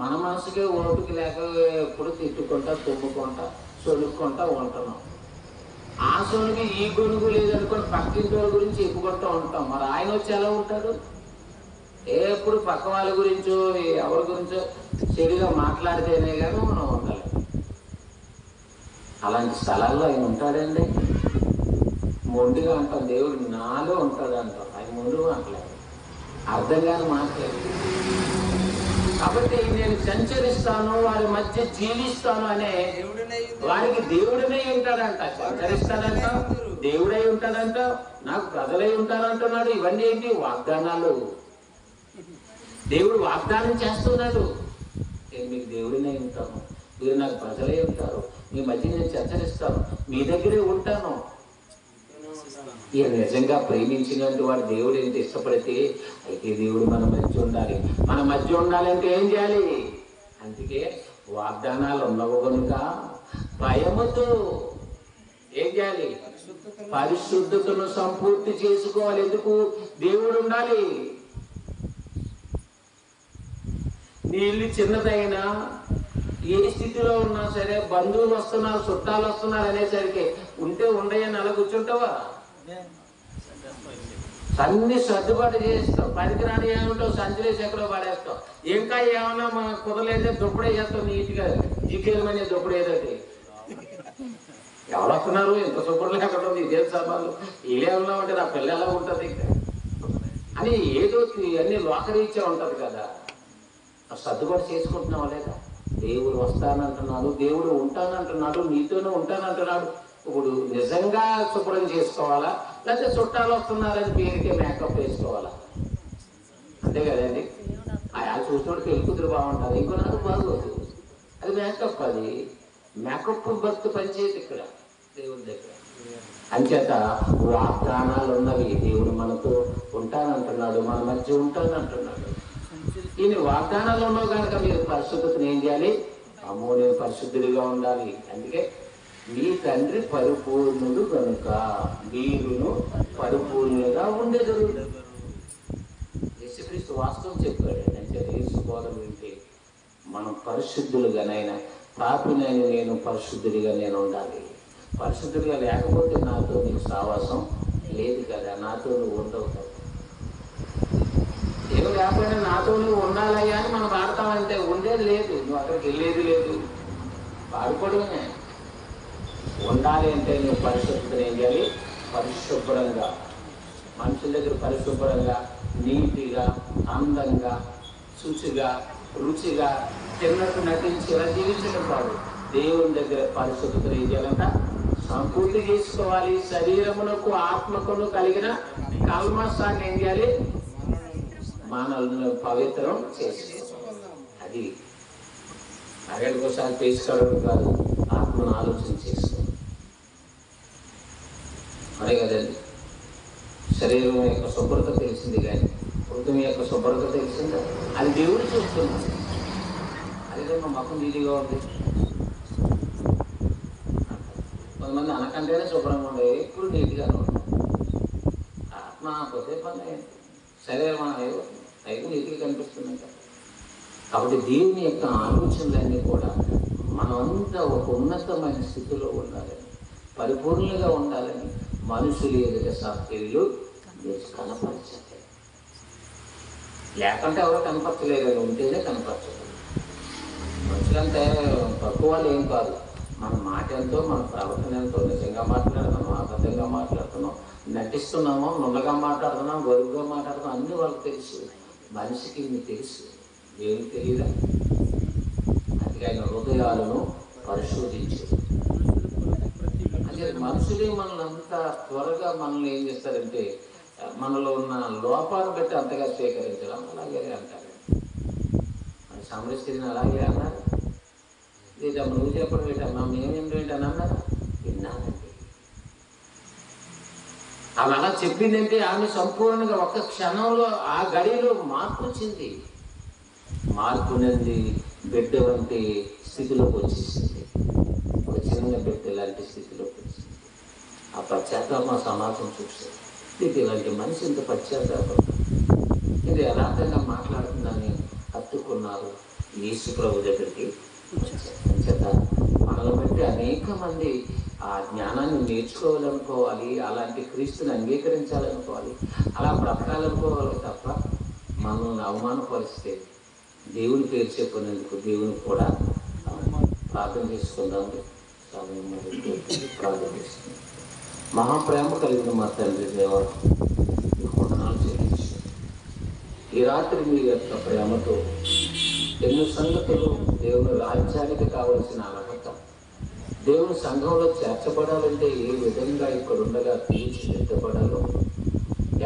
మన మనసుకే ఓపిక లేక ఎప్పుడు తిట్టుకుంటా, తుమ్ముకుంటా, సొలుక్కుంటా ఉంటున్నాం. ఆ సొలుగు ఈ గొనుగు లేదనుకోని పక్కింటి వాళ్ళ గురించి చెప్పుకుంటూ ఉంటాం. మరి ఆయన వచ్చి ఎలా ఉంటాడు? ఎప్పుడు పక్క వాళ్ళ గురించో ఎవరి గురించో చెడుగా మాట్లాడితేనే కానీ మనం ఉండాలి. అలాంటి స్థలాల్లో ఆయన ఉంటాడండి. మొండిగా అంటాం, దేవుడు నాలో ఉంటాడు అంటాం, ఆయన ముందుగా అంటలేదు, అర్థం కాని మాట్లాడు. కాబట్టి నేను సంచరిస్తాను, వారి మధ్య జీవిస్తాను అనే వారికి దేవుడినై ఉంటాడంట. సంచరిస్తాడంట, దేవుడై ఉంటాడంట, నాకు ప్రజలై ఉంటారంటున్నాడు. ఇవన్నీ ఏంటి? వాగ్దానాలు. దేవుడు వాగ్దానం చేస్తున్నాడు, నేను మీకు దేవుడినై ఉంటాను, మీరు నాకు ప్రజలై ఉంటారు, మీ మధ్య నేను సంచరిస్తాను, మీ దగ్గరే ఉంటాను. ఈయన నిజంగా ప్రేమించినట్టు వాడు దేవుడు ఏంటి ఇష్టపడితే, అయితే దేవుడు మన మధ్య ఉండాలి. మన మధ్య ఉండాలంటే ఏం చేయాలి? అందుకే వాగ్దానాలు ఉన్నవు కనుక భయముతో ఏం చేయాలి? పరిశుద్ధతను సంపూర్తి చేసుకోవాలి. ఎందుకు? దేవుడు ఉండాలి. నీ ఇల్లు చిన్నదైనా, ఏ స్థితిలో ఉన్నా సరే, బంధువులు వస్తున్నారు, చుట్టాలు వస్తున్నారు అనేసరికి ఉంటే ఉండయని అలా కూర్చుంటావా? అన్ని సర్దుబాటు చేస్తాం. పనికిరాని ఏమంటావు, సంచలేసి ఎక్కడో పడేస్తాం. ఇంకా ఏమన్నా మా కుదరలేదే దుప్పడే చేస్తాం, నీట్గా జీకేమనే దుప్పడు ఏదోటి. ఎవరు వస్తున్నారు, ఎంత శుభ్రం లేకుండా ఉంది, ఇదే సభలు ఇలా ఉన్నామంటే నా పిల్ల ఎలా ఉంటుంది అని ఏదో అన్ని లోకరీత్యా ఉంటుంది కదా. సర్దుబాటు చేసుకుంటున్నావా లేదా? దేవుడు వస్తానంటున్నాడు, దేవుడు ఉంటానంటున్నాడు, నీతోనే ఉంటానంటున్నాడు. ఇప్పుడు నిజంగా శుభ్రం చేసుకోవాలా, లేకపోతే చుట్టాలు వస్తున్నారని పేరుకే మేకప్ వేసుకోవాలా? అంతే కదండి. ఆ చూసినోడు పెళ్లి కూతురు బాగుంటుంది, ఇంకో నాకు బాగోదు, అది మేకప్. అది మేకప్ భక్తి పనిచేయదు ఇక్కడ దేవుడి దగ్గర. అంచేత వాగ్దానాలు ఉన్నవి. దేవుడు మనతో ఉంటానంటున్నాడు, మన మధ్య ఉంటానంటున్నాడు. ఈయన వాగ్దానాలు ఉన్నావు కనుక మీరు పరిశుద్ధతను ఏం చేయాలి? అమ్మో నేను పరిశుద్ధుడిగా ఉండాలి. అందుకే మీ తండ్రి పరిపూర్ణుడు కనుక మీరును పరిపూర్ణులుగా ఉండేది. యేసుక్రీస్తు వాస్తవం చెప్పాడు. అంటే యేసు బోధన వింటే మనం పరిశుద్ధులుగానైనా, పాపినైనా నేను పరిశుద్ధుడిగా నేను ఉండాలి. పరిశుద్ధుడిగా లేకపోతే నాతో నీకు సావాసం లేదు కదా, నాతో నువ్వు ఉండవు కదా. ఏమి లేకపోయినా నాతో నువ్వు ఉండాలయ్యా అని మనం పాడతామంటే ఉండేది లేదు, నువ్వు అక్కడికి వెళ్ళేది లేదు, పాడుకోవడమే. ఉండాలి అంటే నువ్వు పరిశుభ్రత ఏం చేయాలి? పరిశుభ్రంగా, మనుషుల దగ్గర పరిశుభ్రంగా, నీటిగా, అందంగా, శుచిగా, రుచిగా, తిన్నట్టు నటించి ఇలా జీవించడం కాదు. దేవుని దగ్గర పరిశుభ్రత ఏం చేయాలంట? సంపూర్తి చేసుకోవాలి. శరీరమునకు ఆత్మకును కలిగిన కల్మషాన్ని ఏం చేయాలి? మానవులను పవిత్రం చేసుకోవాలి. అది అరగడికోసారి చేసుకోవడం కాదు, ఆత్మను ఆలోచన చేసుకోవాలి. అదే కదండి. శరీరం యొక్క శుభ్రత తెలిసింది కానీ హృదయం యొక్క శుభ్రత తెలిసిందా? అది దేవుడు చూస్తున్నాడు. అదే మా మొక్కం నీటిగా ఉంది. కొంతమంది అనకంటేనే శుభ్రంగా ఉండే, ఎప్పుడు నీట్గానే ఉంటాం. ఆత్మ పోతే పని, శరీరం అయితే నీటిగా కనిపిస్తుంది కదా. కాబట్టి దేవుని యొక్క ఆలోచనలన్నీ కూడా మనమంతా ఒక ఉన్నతమైన స్థితిలో ఉండాలని, పరిపూర్ణంగా ఉండాలని మనుషులు ఎదుట సాక్షులు కనపరచాలి. లేకుంటే ఎవరో కనపరచలేదు, ఉంటేనే కనపరచదు. మనుషులంటే తక్కువ వాళ్ళు ఏం కాదు. మన మాట ఎంతో, మన ప్రవర్తన ఎంతో, నిజంగా మాట్లాడుతున్నాం, అబద్ధంగా మాట్లాడుతున్నాం, నటిస్తున్నామో, నుల్లగా మాట్లాడుతున్నాం, గొరుగ్గా మాట్లాడుతున్నాం, అన్నీ వాళ్ళకి తెలుసు. మనిషికి మీకు తెలుసు, ఏమి తెలియదా? అందుకే ఆయన హృదయాలను పరిశోధించు. అంటే మనుషులే మనల్ని అంత త్వరగా మనల్ని ఏం చేస్తారంటే మనలో ఉన్న లోపాలను బట్టి అంతగా స్వీకరించడం. అలాగే అంటారు మన సమరస్త్రీని, అలాగే అన్నారు. ఏంటమ్మా నువ్వు చెప్పడం ఏంటమ్మా, మేమేంటని అన్నారు. విన్నానండి. ఆమె అలా చెప్పిందంటే ఆమె సంపూర్ణంగా ఒక్క క్షణంలో ఆ గడిలో మార్పు వచ్చింది. మార్పు అనేది బిడ్డ వంటి స్థితిలోకి వచ్చేసింది. ఒక చిన్న బిడ్డ లాంటి స్థితిలోకి వచ్చింది. ఆ పశ్చాత్తాపం సమాజం చూస్తుంది. ఇది ఇలాంటి మనిషి ఇంత పశ్చాత్తాపం, ఇది యథార్థంగా మాట్లాడుతుందని హత్తుకున్నారు. యేసు ప్రభు దగ్గరికి చేత మనల్ని బట్టి అనేక మంది ఆ జ్ఞానాన్ని నేర్చుకోవాలనుకోవాలి, అలాంటి క్రీస్తుని అంగీకరించాలనుకోవాలి, అలా బ్రతకాలనుకోవాలి. తప్ప మనల్ని అవమానపరిస్తే దేవుని పేరు చెప్పినందుకు దేవుని కూడా ప్రార్థన చేసుకుందాం. ప్రార్థన చేసుకుందాం. మహాప్రేమ కలిగిన మా తండ్రి దేవ, వందనాలు చెల్లించు. ఈ రాత్రి మీ యొక్క ప్రేమతో ఎన్నో సంగతులు, దేవుని రాజ్యానికి కావలసిన అర్హత, దేవుని సంఘంలో చేర్చబడాలంటే ఏ విధంగా ఇక్కడ ఉండగా తీర్చిదిద్దబడాలో,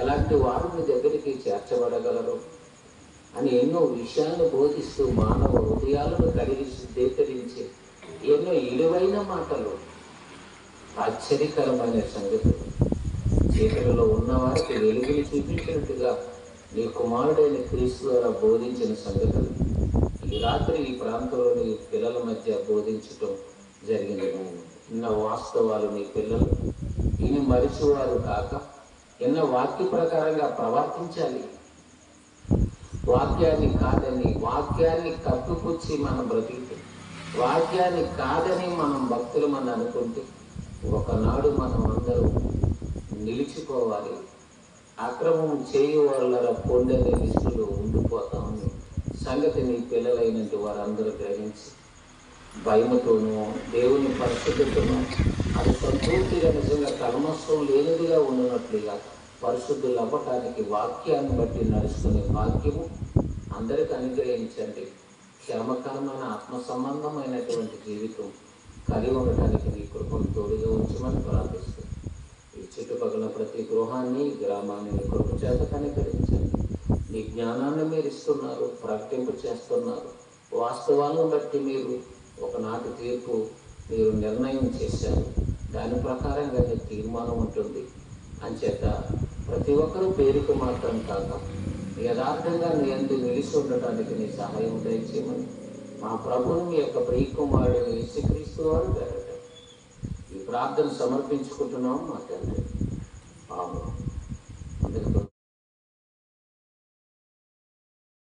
ఎలాంటి వారు మీ దగ్గరికి చేర్చబడగలరు అని ఎన్నో విషయాలను బోధిస్తూ మానవ హృదయాలను కలిగించి దేకరించి ఎన్నో ఇలువైన మాటలు, ఆశ్చర్యకరమైన సంగతులు, చీకటిలో ఉన్నవారికి వెలుగులు చూపించినట్టుగా నీ కుమారుడైన క్రీస్తు ద్వారా బోధించిన సంగతులు ఈ రాత్రి ఈ ప్రాంతంలోని పిల్లల మధ్య బోధించటం జరిగింది. ఎన్నో వాస్తవాలు నీ పిల్లలు ఇన్ని మరిచివారు కాక ఎన్నో వాక్య ప్రకారంగా ప్రవర్తించాలి. వాక్యాన్ని కాదని, వాక్యాన్ని కప్పిపుచ్చి మనం బ్రతికి, వాక్యాన్ని కాదని మనం భక్తులమని అనుకుంటే ఒకనాడు మనం అందరూ నిలిచిపోవాలి. అక్రమం చేయు వాళ్ళ పొందని లిస్టులో ఉండిపోతామని సంగతి నీ పిల్లలైనట్టు వారందరూ గ్రహించి భయముతోనూ దేవుని పరిశుద్ధతను అది సంపూర్తిగా నిజంగా కల్మషం లేనిదిగా ఉన్నట్లుగా పరిశుద్ధులు అవ్వటానికి వాక్యాన్ని బట్టి నడుచుకునే భాగ్యము అందరికి అనుగ్రహించండి. క్షేమకరమైన ఆత్మ సంబంధమైనటువంటి జీవితం కలిగి ఉండటానికి నీ కృపను తోడుగా ఉంచమని ప్రార్థిస్తుంది. ఈ చుట్టుపక్కల ప్రతి గృహాన్ని, గ్రామాన్ని నీ కృప చేత కనికరించండి. నీ జ్ఞానాన్ని మీరు ఇస్తున్నారు, ప్రకటింపు చేస్తున్నారు. వాస్తవాలను బట్టి మీరు ఒకనాటి తీర్పు మీరు నిర్ణయం చేశారు. దాని ప్రకారంగా నీ తీర్మానం ఉంటుంది. అంచేత ప్రతి ఒక్కరూ పేరుకు మాత్రం కాక యథార్థంగా నీ అందు నిలిచి ఉండటానికి నీ సహాయం దయచేయమని మా ప్రభువుని మీ యొక్క ప్రియకుమారుడు యేసుక్రీస్తు వారు పేరట ఈ ప్రార్థన సమర్పించుకుంటున్నాం మా తండ్రి. ఆమేన్.